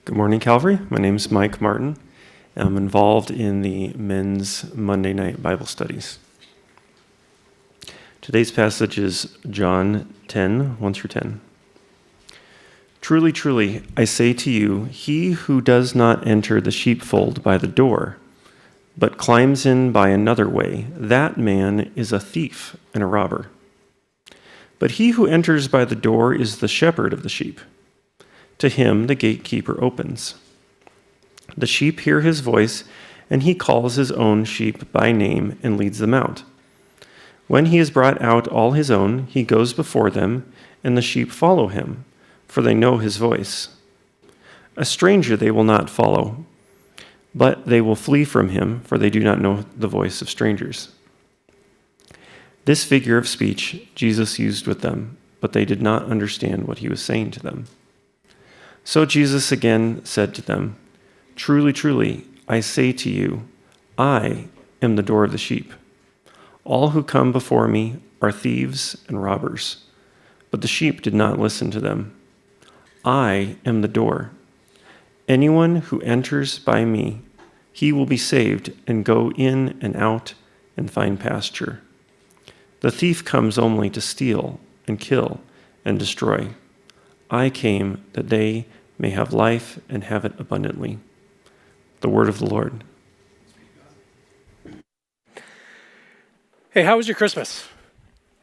Good morning, Calvary. My name is Mike Martin. I'm involved in the men's Monday night Bible studies. Today's passage is John 10, 1 through 10. Truly, truly, I say to you, he who does not enter the sheepfold by the door, but climbs in by another way, that man is a thief and a robber. But he who enters by the door is the shepherd of the sheep. To him the gatekeeper opens. The sheep hear his voice, and he calls his own sheep by name and leads them out. When he has brought out all his own, he goes before them, and the sheep follow him, for they know his voice. A stranger they will not follow, but they will flee from him, for they do not know the voice of strangers. This figure of speech Jesus used with them, but they did not understand what he was saying to them. So Jesus again said to them, Truly, truly, I say to you, I am the door of the sheep. All who come before me are thieves and robbers, but the sheep did not listen to them. I am the door. Anyone who enters by me, he will be saved and go in and out and find pasture. The thief comes only to steal and kill and destroy. I came that they may have life and have it abundantly. The word of the Lord. Hey, how was your Christmas?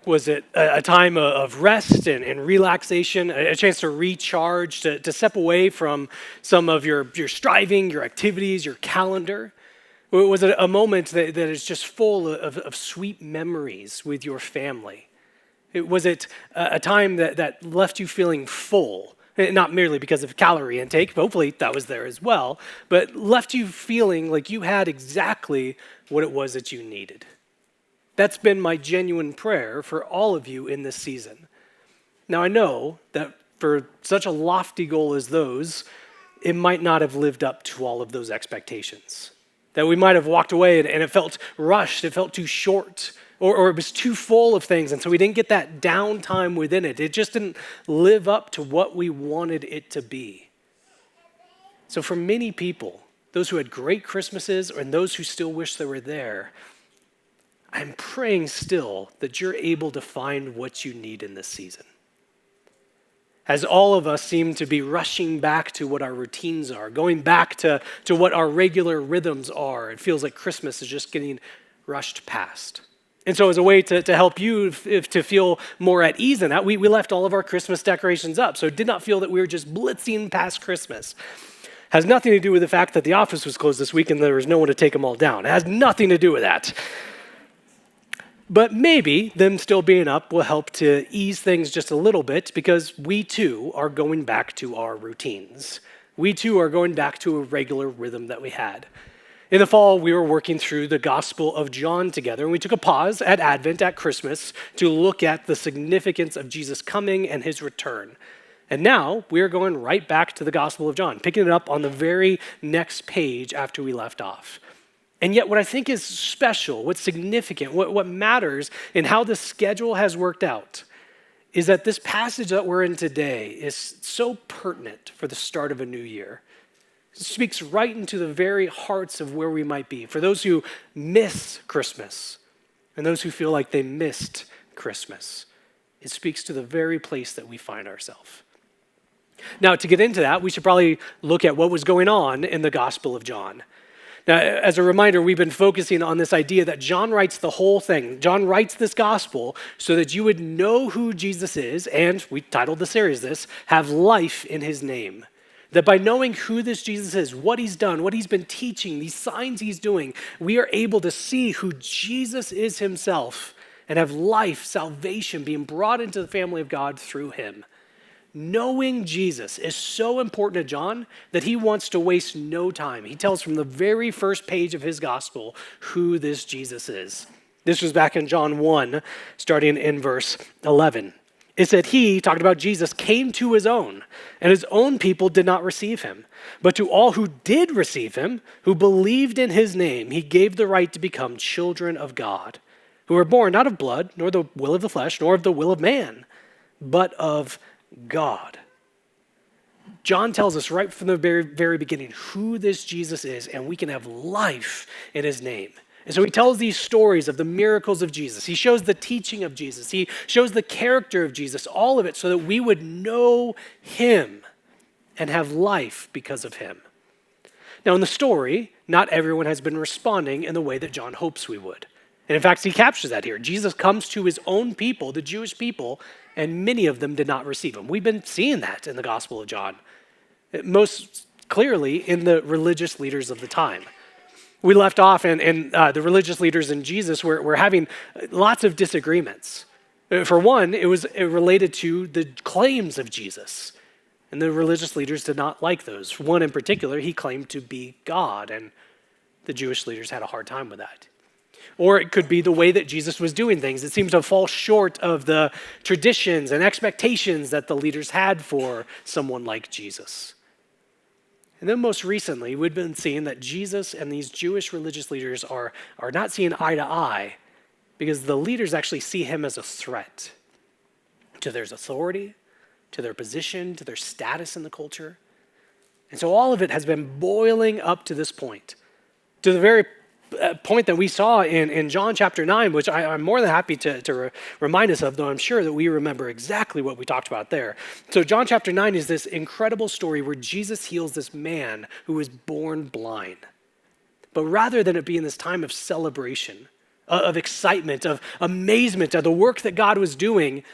Was it a time of rest and relaxation, a chance to recharge, to step away from some of your striving, your activities, your calendar? Or was it a moment that is just full of sweet memories with your family? Was it a time that left you feeling full? Not merely because of calorie intake, hopefully that was there as well, but left you feeling like you had exactly what it was that you needed. That's been my genuine prayer for all of you in this season. Now I know that for such a lofty goal as those, it might not have lived up to all of those expectations. That we might have walked away and it felt rushed, it felt too short, or it was too full of things, and so we didn't get that downtime within it. It just didn't live up to what we wanted it to be. So for many people, those who had great Christmases and those who still wish they were there, I'm praying still that you're able to find what you need in this season. As all of us seem to be rushing back to what our routines are, going back to what our regular rhythms are, it feels like Christmas is just getting rushed past. And so as a way to help you to feel more at ease in that, we left all of our Christmas decorations up. So it did not feel that we were just blitzing past Christmas. Has nothing to do with the fact that the office was closed this week and there was no one to take them all down. It has nothing to do with that. But maybe them still being up will help to ease things just a little bit, because we too are going back to our routines. We too are going back to a regular rhythm that we had. In the fall, we were working through the Gospel of John together, and we took a pause at Advent, at Christmas, to look at the significance of Jesus coming and his return. And now we are going right back to the Gospel of John, picking it up on the very next page after we left off. And yet what I think is special, what's significant, what matters in how the schedule has worked out is that this passage that we're in today is so pertinent for the start of a new year. It speaks right into the very hearts of where we might be. For those who miss Christmas and those who feel like they missed Christmas, it speaks to the very place that we find ourselves. Now, to get into that, we should probably look at what was going on in the Gospel of John. Now, as a reminder, we've been focusing on this idea that John writes the whole thing. John writes this gospel so that you would know who Jesus is, and we titled the series this, have life in his name. That by knowing who this Jesus is, what he's done, what he's been teaching, these signs he's doing, we are able to see who Jesus is himself and have life, salvation being brought into the family of God through him. Knowing Jesus is so important to John that he wants to waste no time. He tells from the very first page of his gospel who this Jesus is. This was back in John 1, starting in verse 11. It said he, talking about Jesus, came to his own, and his own people did not receive him. But to all who did receive him, who believed in his name, he gave the right to become children of God, who were born not of blood, nor the will of the flesh, nor of the will of man, but of God. John tells us right from the very, very beginning who this Jesus is, and we can have life in his name. And so he tells these stories of the miracles of Jesus. He shows the teaching of Jesus. He shows the character of Jesus, all of it so that we would know him and have life because of him. Now, in the story, not everyone has been responding in the way that John hopes we would. And in fact, he captures that here. Jesus comes to his own people, the Jewish people, and many of them did not receive him. We've been seeing that in the Gospel of John, most clearly in the religious leaders of the time. We left off, and the religious leaders and Jesus were having lots of disagreements. For one, it was related to the claims of Jesus. And the religious leaders did not like those. One in particular, he claimed to be God, and the Jewish leaders had a hard time with that. Or it could be the way that Jesus was doing things. It seemed to fall short of the traditions and expectations that the leaders had for someone like Jesus. And then most recently, we've been seeing that Jesus and these Jewish religious leaders are not seeing eye to eye because the leaders actually see him as a threat to their authority, to their position, to their status in the culture. And so all of it has been boiling up to this point, to the very point that we saw in John chapter 9, which I'm more than happy to remind us of, though I'm sure that we remember exactly what we talked about there. So John chapter 9 is this incredible story where Jesus heals this man who was born blind. But rather than it being this time of celebration, of excitement, of amazement at the work that God was doing,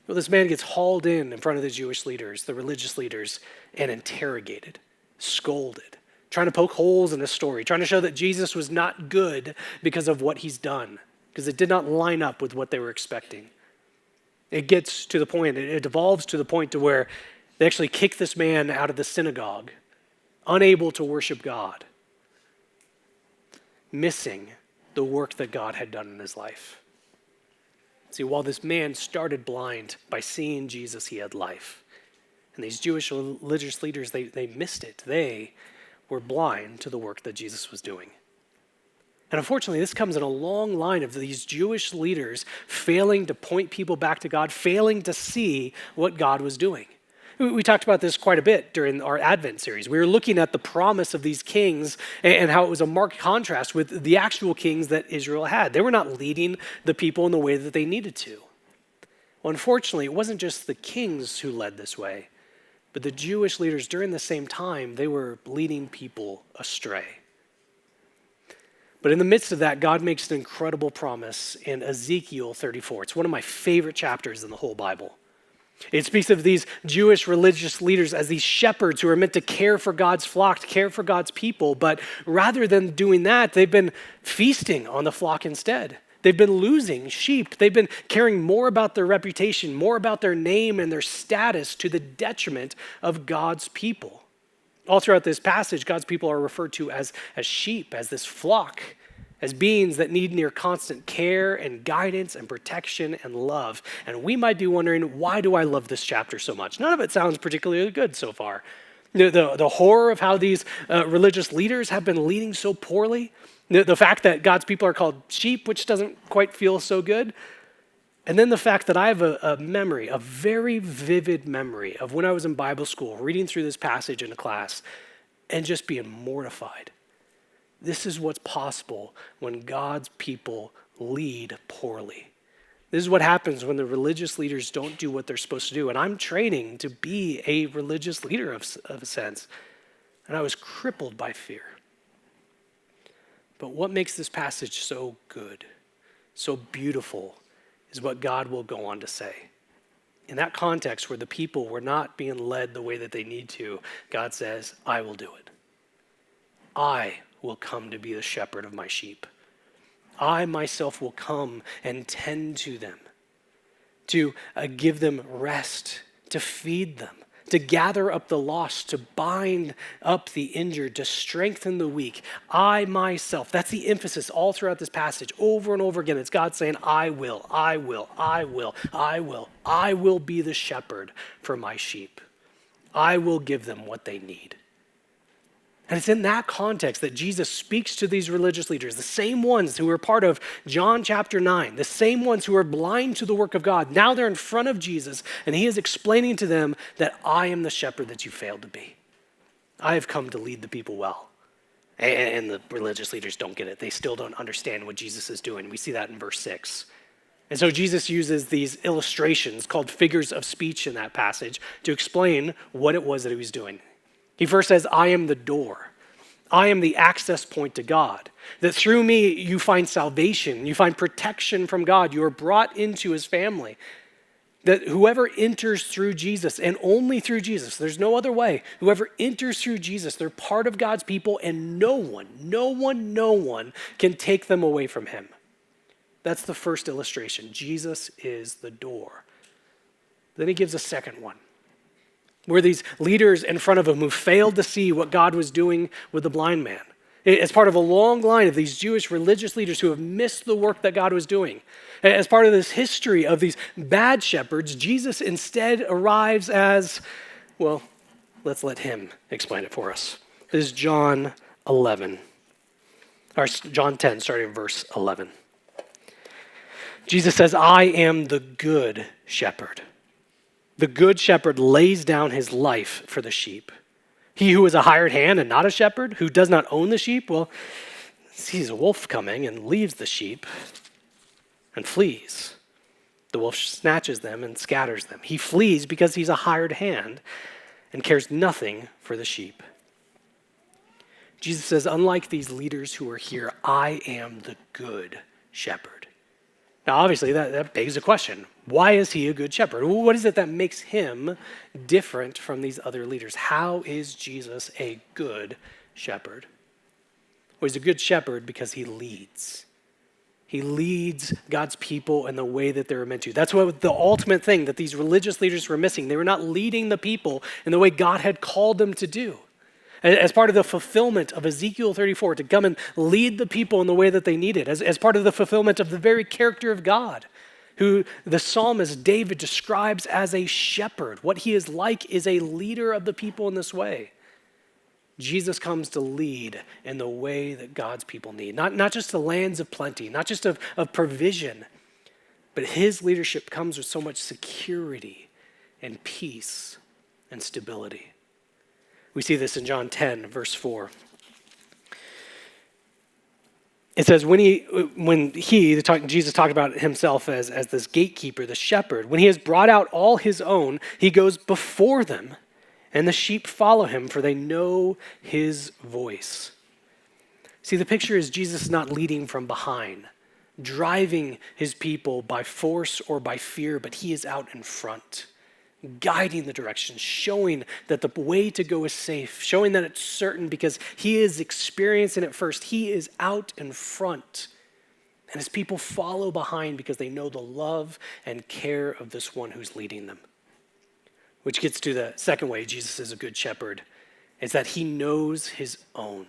well, this man gets hauled in front of the Jewish leaders, the religious leaders, and interrogated, scolded, trying to poke holes in his story, trying to show that Jesus was not good because of what he's done, because it did not line up with what they were expecting. It gets to the point, it evolves to the point to where they actually kick this man out of the synagogue, unable to worship God, missing the work that God had done in his life. See, while this man started blind, by seeing Jesus, he had life. And these Jewish religious leaders, they missed it. They were blind to the work that Jesus was doing. And unfortunately, this comes in a long line of these Jewish leaders failing to point people back to God, failing to see what God was doing. We talked about this quite a bit during our Advent series. We were looking at the promise of these kings and how it was a marked contrast with the actual kings that Israel had. They were not leading the people in the way that they needed to. Well, unfortunately, it wasn't just the kings who led this way, but the Jewish leaders during the same time, they were leading people astray. But in the midst of that, God makes an incredible promise in Ezekiel 34. It's one of my favorite chapters in the whole Bible. It speaks of these Jewish religious leaders as these shepherds who are meant to care for God's flock, to care for God's people. But rather than doing that, they've been feasting on the flock instead. They've been losing sheep. They've been caring more about their reputation, more about their name and their status to the detriment of God's people. All throughout this passage, God's people are referred to as sheep, as this flock, as beings that need near constant care and guidance and protection and love. And we might be wondering, why do I love this chapter so much? None of it sounds particularly good so far. The horror of how these religious leaders have been leading so poorly, the fact that God's people are called sheep, which doesn't quite feel so good, and then the fact that I have a memory, a very vivid memory of when I was in Bible school, reading through this passage in a class and just being mortified. This is what's possible when God's people lead poorly. This is what happens when the religious leaders don't do what they're supposed to do. And I'm training to be a religious leader of a sense. And I was crippled by fear. But what makes this passage so good, so beautiful, is what God will go on to say. In that context where the people were not being led the way that they need to, God says, I will do it. I will come to be the shepherd of my sheep. I myself will come and tend to them, to give them rest, to feed them, to gather up the lost, to bind up the injured, to strengthen the weak. I myself, that's the emphasis all throughout this passage, over and over again. It's God saying, I will be the shepherd for my sheep. I will give them what they need. And it's in that context that Jesus speaks to these religious leaders, the same ones who were part of John chapter 9, the same ones who are blind to the work of God. Now they're in front of Jesus, and he is explaining to them that I am the shepherd that you failed to be. I have come to lead the people well. And the religious leaders don't get it. They still don't understand what Jesus is doing. We see that in verse 6. And so Jesus uses these illustrations called figures of speech in that passage to explain what it was that he was doing. He first says, I am the door. I am the access point to God. That through me you find salvation, you find protection from God. You are brought into his family. That whoever enters through Jesus and only through Jesus, there's no other way. Whoever enters through Jesus, they're part of God's people, and no one can take them away from him. That's the first illustration. Jesus is the door. Then he gives a second one, where these leaders in front of him who failed to see what God was doing with the blind man. As part of a long line of these Jewish religious leaders who have missed the work that God was doing. As part of this history of these bad shepherds, Jesus instead arrives as, well, let's let him explain it for us. This is John 11, or John 10, starting in verse 11. Jesus says, I am the good shepherd. The good shepherd lays down his life for the sheep. He who is a hired hand and not a shepherd, who does not own the sheep, well, sees a wolf coming and leaves the sheep and flees. The wolf snatches them and scatters them. He flees because he's a hired hand and cares nothing for the sheep. Jesus says, unlike these leaders who are here, I am the good shepherd. Now, obviously, that begs a question. Why is he a good shepherd? What is it that makes him different from these other leaders? How is Jesus a good shepherd? Well, he's a good shepherd because he leads. He leads God's people in the way that they're meant to. That's what the ultimate thing that these religious leaders were missing. They were not leading the people in the way God had called them to do. As part of the fulfillment of Ezekiel 34, to come and lead the people in the way that they needed, as part of the fulfillment of the very character of God, who the psalmist David describes as a shepherd. What he is like is a leader of the people in this way. Jesus comes to lead in the way that God's people need. Not just the lands of plenty, not just of provision, but his leadership comes with so much security and peace and stability. We see this in John 10, verse 4. It says, Jesus talked about himself as this gatekeeper, the shepherd, when he has brought out all his own, he goes before them, and the sheep follow him, for they know his voice. See, the picture is Jesus not leading from behind, driving his people by force or by fear, but he is out in front, guiding the direction, showing that the way to go is safe, showing that it's certain because he is experiencing it first. He is out in front. And his people follow behind because they know the love and care of this one who's leading them. Which gets to the second way Jesus is a good shepherd, is that he knows his own.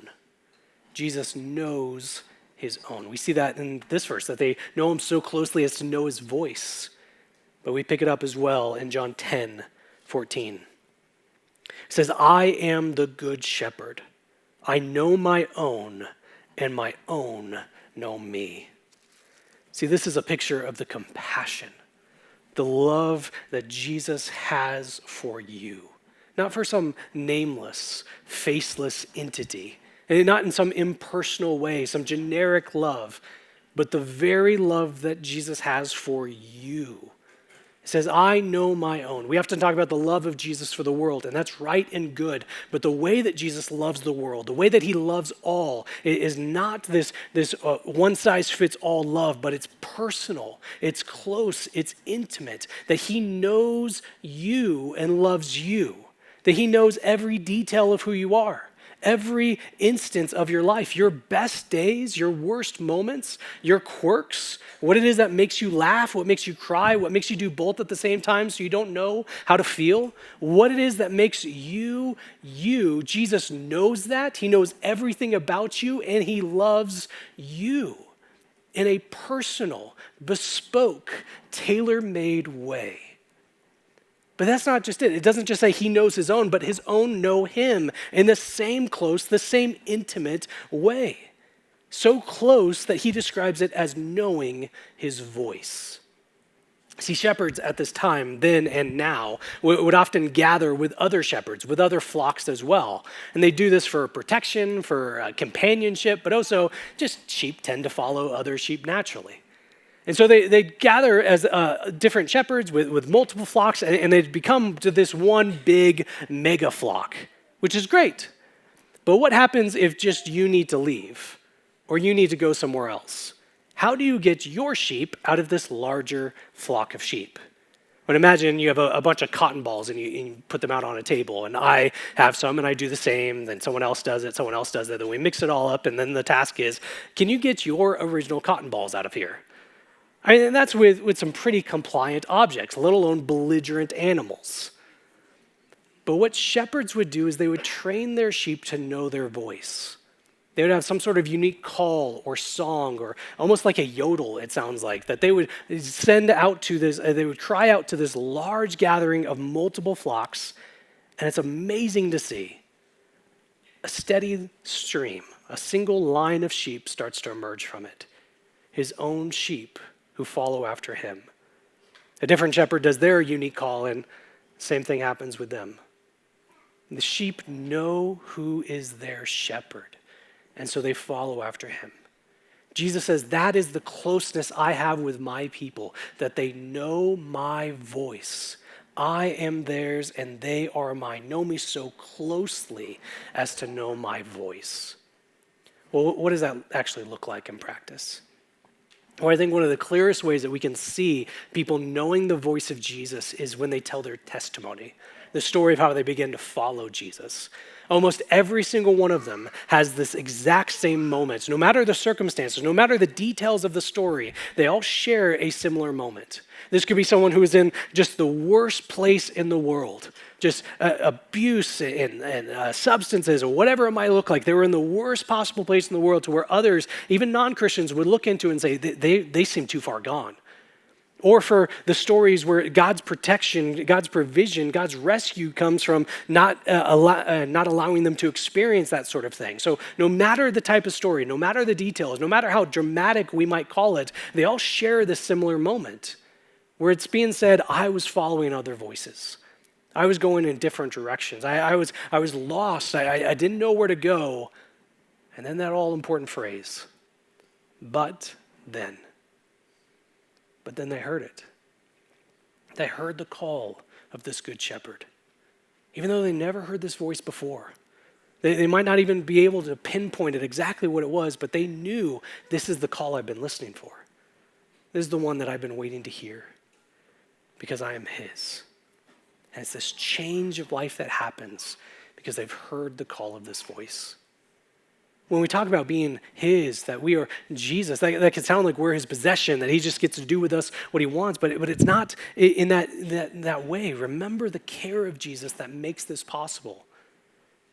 Jesus knows his own. We see that in this verse, that they know him so closely as to know his voice. But we pick it up as well in John 10, 14. It says, I am the good shepherd. I know my own, and my own know me. See, this is a picture of the compassion, the love that Jesus has for you. Not for some nameless, faceless entity, and not in some impersonal way, some generic love, but the very love that Jesus has for you. It says, I know my own. We often talk about the love of Jesus for the world, and that's right and good. But the way that Jesus loves the world, the way that he loves all, is not this one-size-fits-all love, but it's personal, it's close, it's intimate, that he knows you and loves you, that he knows every detail of who you are. Every instance of your life, your best days, your worst moments, your quirks, what it is that makes you laugh, what makes you cry, what makes you do both at the same time so you don't know how to feel, what it is that makes you, Jesus knows that. He knows everything about you, and he loves you in a personal, bespoke, tailor-made way. But that's not just it. It doesn't just say he knows his own, but his own know him in the same close, the same intimate way. So close that he describes it as knowing his voice. See, shepherds at this time, then and now, would often gather with other shepherds, with other flocks as well. And they do this for protection, for companionship, but also just sheep tend to follow other sheep naturally. And so they gather as different shepherds with multiple flocks, and they become to this one big mega flock, which is great. But what happens if just you need to leave, or you need to go somewhere else? How do you get your sheep out of this larger flock of sheep? But imagine you have a bunch of cotton balls and you put them out on a table, and I have some and I do the same, then someone else does it, then we mix it all up, and then the task is, can you get your original cotton balls out of here? I mean, and that's with some pretty compliant objects, let alone belligerent animals. But what shepherds would do is they would train their sheep to know their voice. They would have some sort of unique call or song, or almost like a yodel, it sounds like, that they would send out to this, they would cry out to this large gathering of multiple flocks, and it's amazing to see. A steady stream, a single line of sheep starts to emerge from it. His own sheep who follow after him. A different shepherd does their unique call, and same thing happens with them. The sheep know who is their shepherd, and so they follow after him. Jesus says, that is the closeness I have with my people, that they know my voice. I am theirs, and they are mine. Know me so closely as to know my voice. Well, what does that actually look like in practice? Well, I think one of the clearest ways that we can see people knowing the voice of Jesus is when they tell their testimony, the story of how they begin to follow Jesus. Almost every single one of them has this exact same moment. No matter the circumstances, no matter the details of the story, they all share a similar moment. This could be someone who is in just the worst place in the world, just abuse and substances or whatever it might look like. They were in the worst possible place in the world to where others, even non-Christians, would look into and say, they seem too far gone. Or for the stories where God's protection, God's provision, God's rescue comes from not allowing them to experience that sort of thing. So no matter the type of story, no matter the details, no matter how dramatic we might call it, they all share this similar moment where it's being said, I was following other voices. I was going in different directions. I was lost. I didn't know where to go. And then that all important phrase, but then. But then they heard it. They heard the call of this good shepherd. Even though they never heard this voice before. They might not even be able to pinpoint it exactly what it was, but they knew this is the call I've been listening for. This is the one that I've been waiting to hear because I am his. And it's this change of life that happens because they've heard the call of this voice. When we talk about being his, that we are Jesus, that can sound like we're his possession, that he just gets to do with us what he wants, but it's not in that way. Remember the care of Jesus that makes this possible.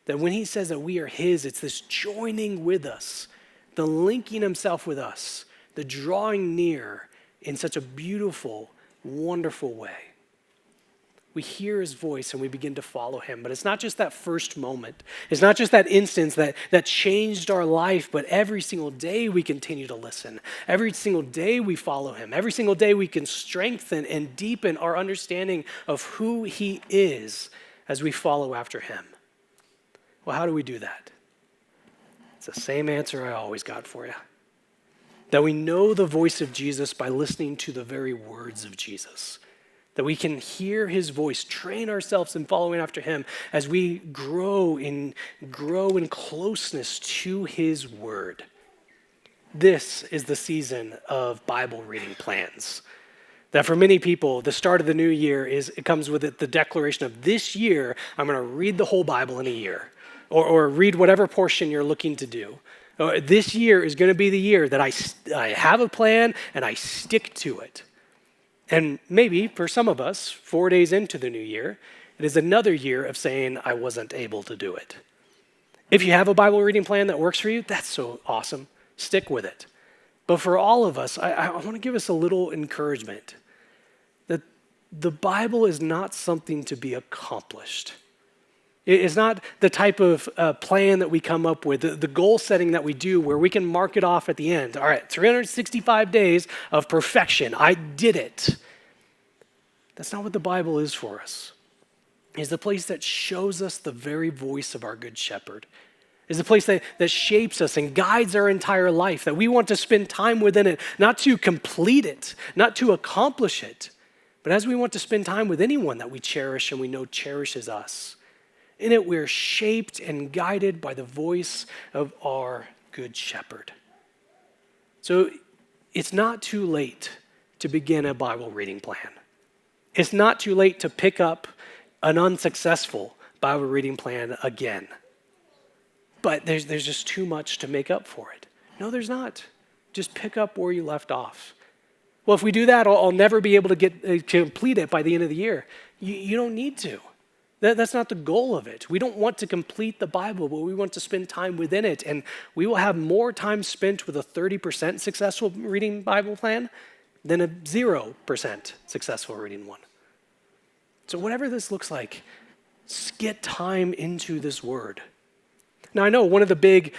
That when he says that we are his, it's this joining with us, the linking himself with us, the drawing near in such a beautiful, wonderful way. We hear his voice and we begin to follow him. But it's not just that first moment. It's not just that instance that changed our life, but every single day we continue to listen. Every single day we follow him. Every single day we can strengthen and deepen our understanding of who he is as we follow after him. Well, how do we do that? It's the same answer I always got for you. That we know the voice of Jesus by listening to the very words of Jesus. That we can hear his voice, train ourselves in following after him as we grow in closeness to his word. This is the season of Bible reading plans. That for many people, the start of the new year it comes with it the declaration of this year, I'm going to read the whole Bible in a year, or read whatever portion you're looking to do. This year is going to be the year that I have a plan and I stick to it. And maybe for some of us, 4 days into the new year, it is another year of saying, I wasn't able to do it. If you have a Bible reading plan that works for you, that's so awesome. Stick with it. But for all of us, I want to give us a little encouragement that the Bible is not something to be accomplished. It's not the type of plan that we come up with, the goal setting that we do where we can mark it off at the end. All right, 365 days of perfection. I did it. That's not what the Bible is for us. It's the place that shows us the very voice of our Good Shepherd. It's the place that shapes us and guides our entire life, that we want to spend time within it, not to complete it, not to accomplish it, but as we want to spend time with anyone that we cherish and we know cherishes us. In it, we're shaped and guided by the voice of our Good Shepherd. So it's not too late to begin a Bible reading plan. It's not too late to pick up an unsuccessful Bible reading plan again. But there's just too much to make up for it. No, there's not. Just pick up where you left off. Well, if we do that, I'll never be able to complete it by the end of the year. You don't need to. That's not the goal of it. We don't want to complete the Bible, but we want to spend time within it. And we will have more time spent with a 30% successful reading Bible plan than a 0% successful reading one. So whatever this looks like, get time into this word. Now, I know one of the big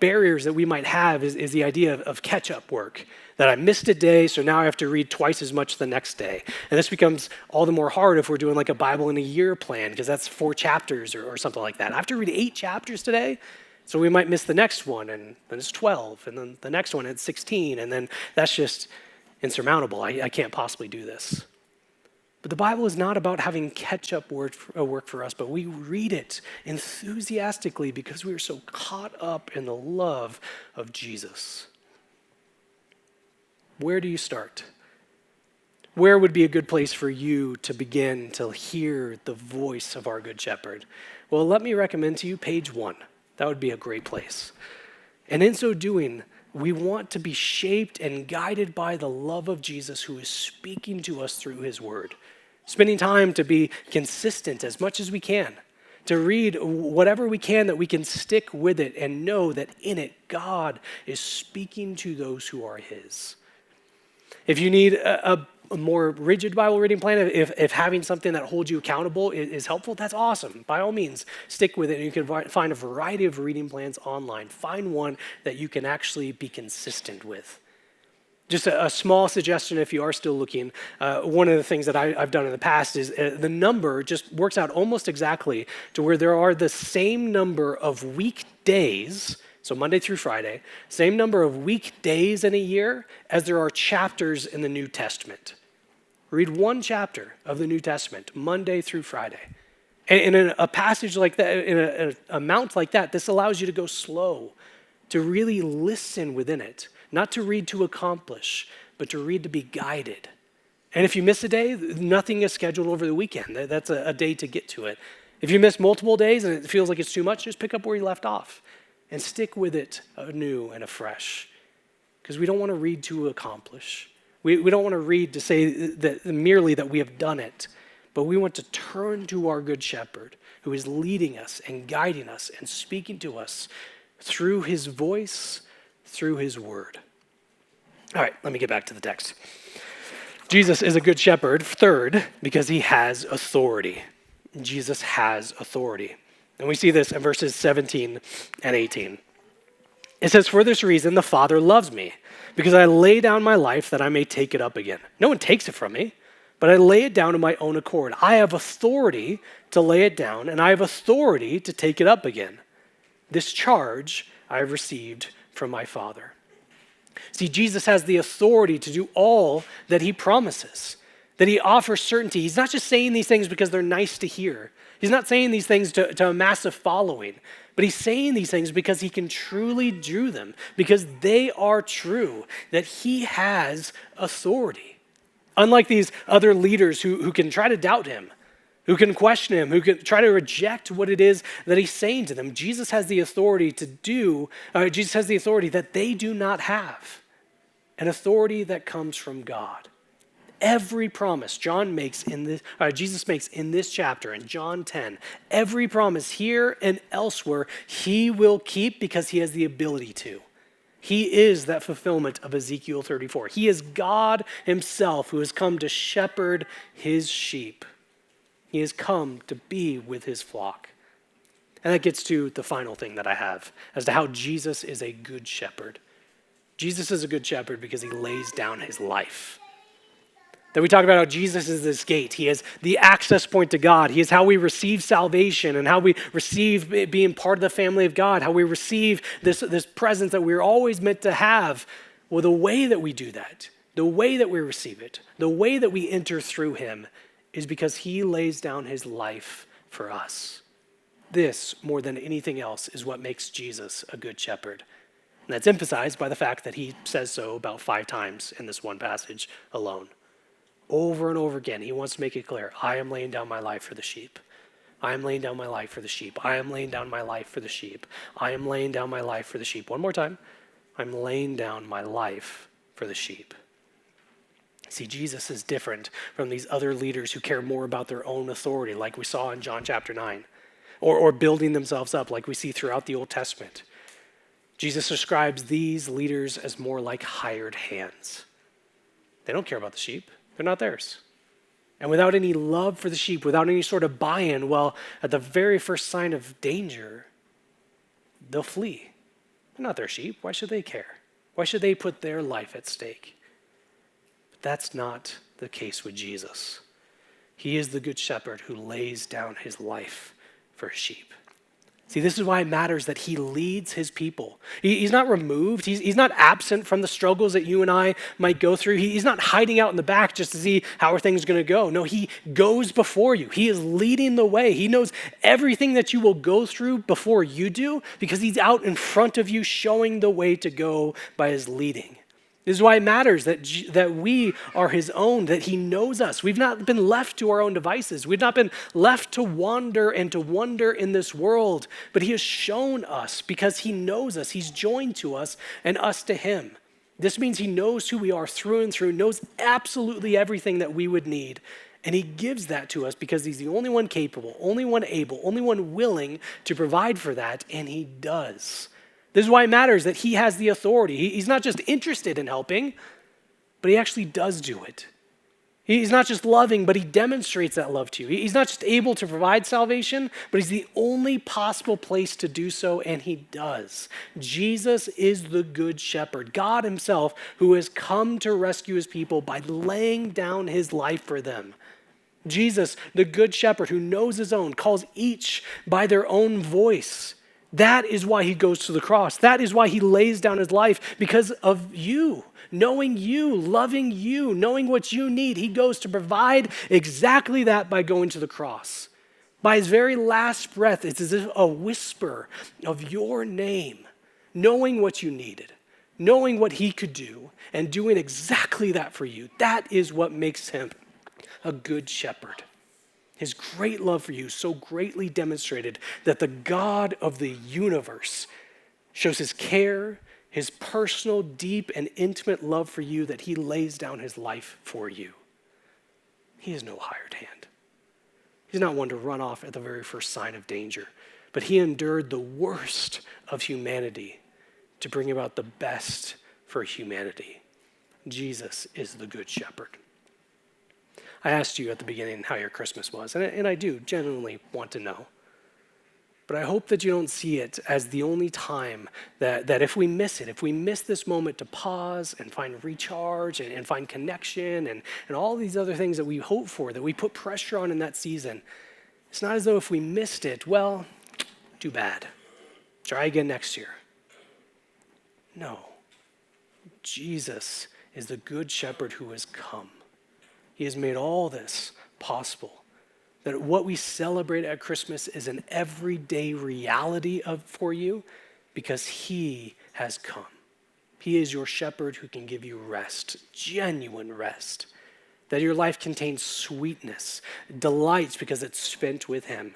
barriers that we might have is the idea of catch-up work, that I missed a day, so now I have to read twice as much the next day. And this becomes all the more hard if we're doing like a Bible in a year plan, because that's 4 chapters or something like that. I have to read 8 chapters today, so we might miss the next one, and then it's 12, and then the next one it's 16, and then that's just insurmountable. I can't possibly do this. But the Bible is not about having catch-up work for us, but we read it enthusiastically because we are so caught up in the love of Jesus. Where do you start? Where would be a good place for you to begin to hear the voice of our Good Shepherd? Well, let me recommend to you page 1. That would be a great place. And in so doing, we want to be shaped and guided by the love of Jesus who is speaking to us through his word. Spending time to be consistent as much as we can, to read whatever we can that we can stick with it and know that in it God is speaking to those who are his. If you need a more rigid Bible reading plan, if having something that holds you accountable is helpful, that's awesome. By all means, stick with it. And you can find a variety of reading plans online. Find one that you can actually be consistent with. Just a small suggestion if you are still looking. One of the things that I've done in the past is the number just works out almost exactly to where there are the same number of weekdays, so Monday through Friday, same number of weekdays in a year as there are chapters in the New Testament. Read 1 chapter of the New Testament, Monday through Friday. And in a passage like that, in an amount like that, this allows you to go slow, to really listen within it. Not to read to accomplish, but to read to be guided. And if you miss a day, nothing is scheduled over the weekend. That's a day to get to it. If you miss multiple days and it feels like it's too much, just pick up where you left off and stick with it anew and afresh. Because we don't want to read to accomplish. We don't want to read to say that merely that we have done it, but we want to turn to our Good Shepherd who is leading us and guiding us and speaking to us through his voice, through his word. All right, let me get back to the text. Jesus is a good shepherd, third, because he has authority. Jesus has authority. And we see this in verses 17 and 18. It says, "For this reason the Father loves me, because I lay down my life that I may take it up again. No one takes it from me, but I lay it down of my own accord. I have authority to lay it down, and I have authority to take it up again. This charge I have received from my Father." See, Jesus has the authority to do all that he promises, that he offers certainty. He's not just saying these things because they're nice to hear. He's not saying these things to a massive following, but he's saying these things because he can truly do them, because they are true, that he has authority. Unlike these other leaders who can try to doubt him, who can question him, who can try to reject what it is that he's saying to them. Jesus has the authority Jesus has the authority that they do not have, an authority that comes from God. Every promise Jesus makes in this chapter, in John 10, every promise here and elsewhere, he will keep because he has the ability to. He is that fulfillment of Ezekiel 34. He is God himself who has come to shepherd his sheep. He has come to be with his flock. And that gets to the final thing that I have as to how Jesus is a good shepherd. Jesus is a good shepherd because he lays down his life. That we talk about how Jesus is this gate. He is the access point to God. He is how we receive salvation and how we receive being part of the family of God, how we receive this presence that we're always meant to have. Well, the way that we do that, the way that we receive it, the way that we enter through him is because he lays down his life for us. This, more than anything else, is what makes Jesus a good shepherd. And that's emphasized by the fact that he says so about 5 times in this one passage alone. Over and over again, he wants to make it clear, I am laying down my life for the sheep. I am laying down my life for the sheep. I am laying down my life for the sheep. I am laying down my life for the sheep. One more time. I'm laying down my life for the sheep. See, Jesus is different from these other leaders who care more about their own authority, like we saw in John chapter 9, or building themselves up like we see throughout the Old Testament. Jesus describes these leaders as more like hired hands. They don't care about the sheep. They're not theirs. And without any love for the sheep, without any sort of buy-in, well, at the very first sign of danger, they'll flee. They're not their sheep. Why should they care? Why should they put their life at stake? But that's not the case with Jesus. He is the good shepherd who lays down his life for his sheep. See, this is why it matters that he leads his people. He's not removed. He's not absent from the struggles that you and I might go through. He's not hiding out in the back just to see how are things going to go. No, he goes before you. He is leading the way. He knows everything that you will go through before you do because he's out in front of you showing the way to go by his leading. This is why it matters that we are his own, that he knows us. We've not been left to our own devices. We've not been left to wander and to wonder in this world, but he has shown us because he knows us. He's joined to us and us to him. This means he knows who we are through and through, knows absolutely everything that we would need, and he gives that to us because he's the only one capable, only one able, only one willing to provide for that, and he does. This is why it matters that he has the authority. He's not just interested in helping, but he actually does do it. He's not just loving, but he demonstrates that love to you. He's not just able to provide salvation, but he's the only possible place to do so, and he does. Jesus is the good shepherd, God himself, who has come to rescue his people by laying down his life for them. Jesus, the good shepherd who knows his own, calls each by their own voice. That is why he goes to the cross. That is why he lays down his life, because of you, knowing you, loving you, knowing what you need. He goes to provide exactly that by going to the cross. By his very last breath, it's as if a whisper of your name, knowing what you needed, knowing what he could do, and doing exactly that for you. That is what makes him a good shepherd. His great love for you so greatly demonstrated that the God of the universe shows his care, his personal, deep, and intimate love for you that he lays down his life for you. He is no hired hand. He's not one to run off at the very first sign of danger, but he endured the worst of humanity to bring about the best for humanity. Jesus is the good shepherd. I asked you at the beginning how your Christmas was, and I do genuinely want to know. But I hope that you don't see it as the only time that if we miss it, if we miss this moment to pause and find recharge and find connection and all these other things that we hope for, that we put pressure on in that season, it's not as though if we missed it, well, too bad. Try again next year. No. Jesus is the good shepherd who has come. He has made all this possible. That what we celebrate at Christmas is an everyday reality for you because he has come. He is your shepherd who can give you rest, genuine rest. That your life contains sweetness, delights because it's spent with him.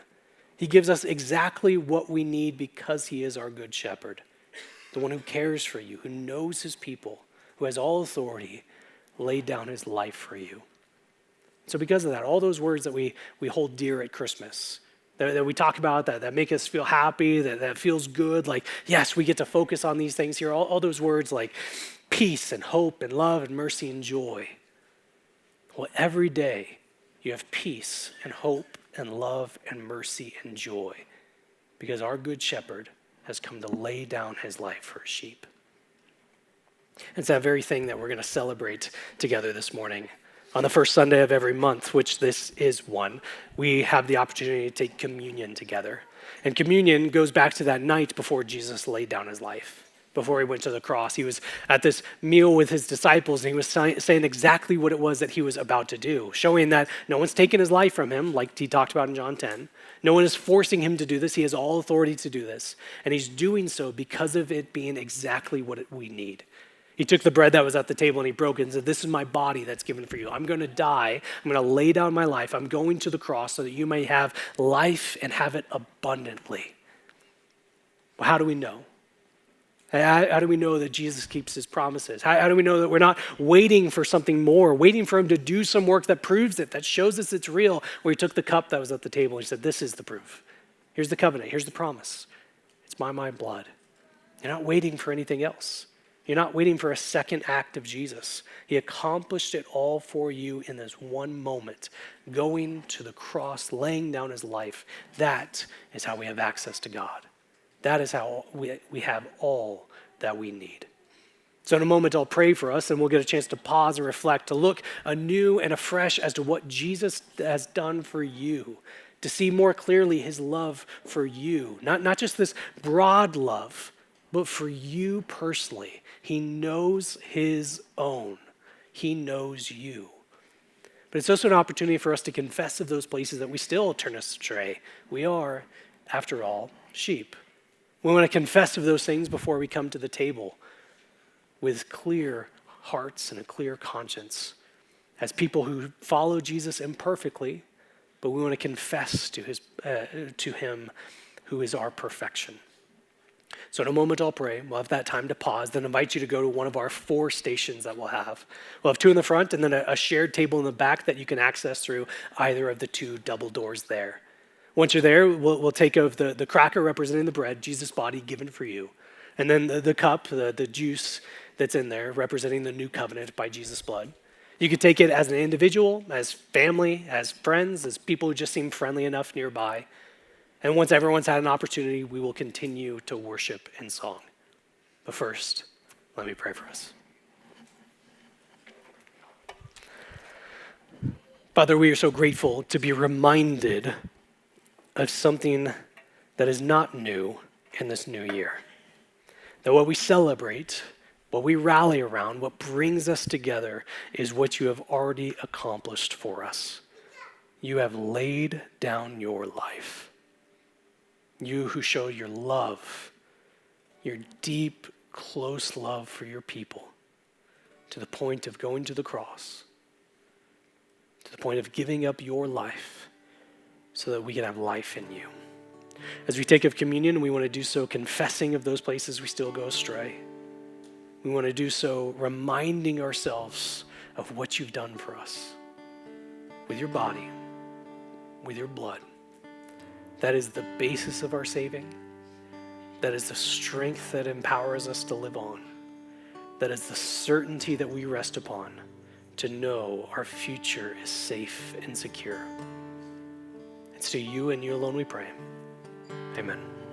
He gives us exactly what we need because he is our good shepherd. The one who cares for you, who knows his people, who has all authority, laid down his life for you. So because of that, all those words that we hold dear at Christmas, that we talk about, that make us feel happy, that feels good. Like, yes, we get to focus on these things here. All those words like peace and hope and love and mercy and joy. Well, every day you have peace and hope and love and mercy and joy because our good shepherd has come to lay down his life for his sheep. It's that very thing that we're going to celebrate together this morning. On the first Sunday of every month, which this is one, we have the opportunity to take communion together. And communion goes back to that night before Jesus laid down his life. Before he went to the cross, he was at this meal with his disciples, and he was saying exactly what it was that he was about to do, showing that no one's taken his life from him, like he talked about in John 10. No one is forcing him to do this. He has all authority to do this. And he's doing so because of it being exactly what we need. He took the bread that was at the table and he broke it and said, this is my body that's given for you. I'm going to die. I'm going to lay down my life. I'm going to the cross so that you may have life and have it abundantly. Well, how do we know? How do we know that Jesus keeps his promises? How do we know that we're not waiting for something more, waiting for him to do some work that proves it, that shows us it's real, where he took the cup that was at the table and he said, this is the proof. Here's the covenant. Here's the promise. It's my blood. You're not waiting for anything else. You're not waiting for a second act of Jesus. He accomplished it all for you in this one moment, going to the cross, laying down his life. That is how we have access to God. That is how we have all that we need. So in a moment, I'll pray for us, and we'll get a chance to pause and reflect, to look anew and afresh as to what Jesus has done for you, to see more clearly his love for you. Not just this broad love, but for you personally. He knows his own. He knows you. But it's also an opportunity for us to confess of those places that we still turn astray. We are, after all, sheep. We want to confess of those things before we come to the table with clear hearts and a clear conscience as people who follow Jesus imperfectly, but we want to confess to him who is our perfection. So in a moment I'll pray. We'll have that time to pause, then invite you to go to one of our 4 stations that we'll have. We'll have 2 in the front and then a shared table in the back that you can access through either of the 2 double doors there. Once you're there, we'll take of the cracker representing the bread, Jesus' body given for you, and then the cup, the juice that's in there representing the new covenant by Jesus' blood. You could take it as an individual, as family, as friends, as people who just seem friendly enough nearby. And once everyone's had an opportunity, we will continue to worship in song. But first, let me pray for us. Father, we are so grateful to be reminded of something that is not new in this new year. That what we celebrate, what we rally around, what brings us together is what you have already accomplished for us. You have laid down your life. You who show your love, your deep, close love for your people, to the point of going to the cross, to the point of giving up your life so that we can have life in you. As we take of communion, we want to do so confessing of those places we still go astray. We want to do so reminding ourselves of what you've done for us with your body, with your blood. That is the basis of our saving. That is the strength that empowers us to live on. That is the certainty that we rest upon to know our future is safe and secure. It's to you and you alone we pray. Amen.